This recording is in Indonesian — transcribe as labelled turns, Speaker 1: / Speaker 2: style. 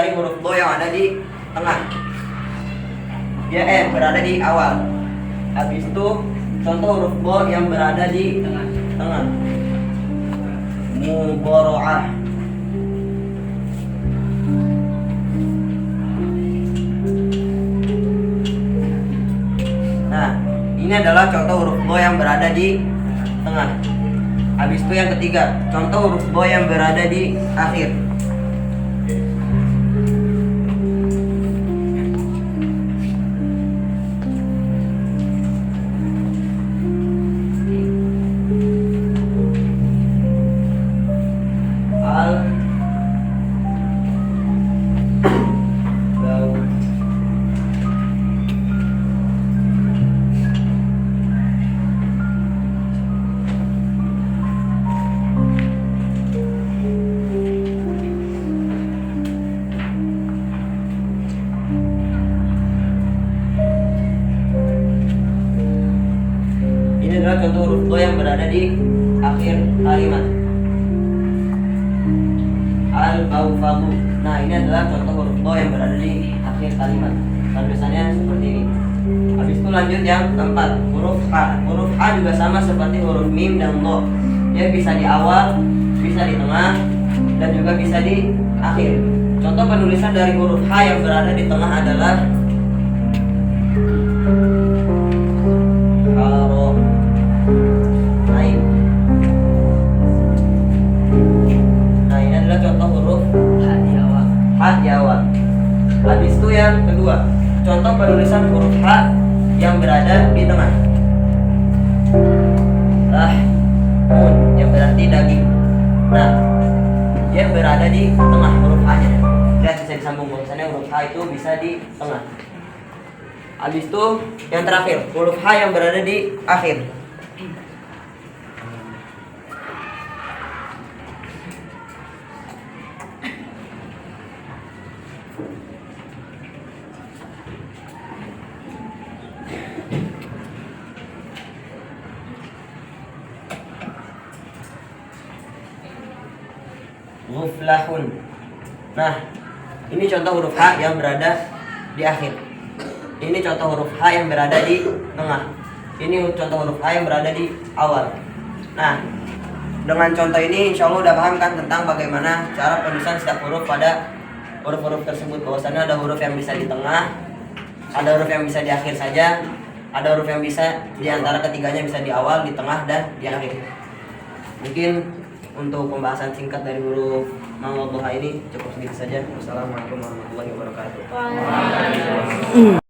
Speaker 1: dari huruf do yang ada di tengah. Dia berada di awal. Habis itu contoh huruf bo yang berada di tengah. Mudhari'ah. Nah, ini adalah contoh huruf bo yang berada di tengah. Habis itu yang ketiga, contoh huruf bo yang berada di akhir. Ini adalah contoh huruf do yang berada di akhir kalimat. Al-Bawfalu. Nah, ini adalah contoh huruf do yang berada di akhir kalimat. Tulisannya seperti ini. Habis itu lanjut yang keempat, huruf H. Huruf H juga sama seperti huruf mim dan do. Dia bisa di awal, bisa di tengah, dan juga bisa di akhir. Contoh penulisan dari huruf H yang berada di tengah adalah contoh huruf H di awal. Habis itu yang kedua, contoh penulisan huruf H yang berada di tengah. Lahmun yang berarti daging. Nah, dia berada di tengah huruf H-nya. Lihat bisa disambung, bahwasannya huruf H itu bisa di tengah. Habis itu yang terakhir, huruf H yang berada di akhir. Ghuflahun. Nah, ini contoh huruf H yang berada di akhir. Ini contoh huruf H yang berada di tengah. Ini contoh huruf H yang berada di awal. Nah, dengan contoh ini insya Allah udah paham kan tentang bagaimana cara penulisan setiap huruf pada huruf-huruf tersebut. Bahwasannya ada huruf yang bisa di tengah, ada huruf yang bisa di akhir saja, ada huruf yang bisa di antara ketiganya, bisa di awal, di tengah, dan di akhir. Mungkin untuk pembahasan singkat dari huruf ma wa dha ini cukup segitu saja. Wassalamualaikum warahmatullahi wabarakatuh.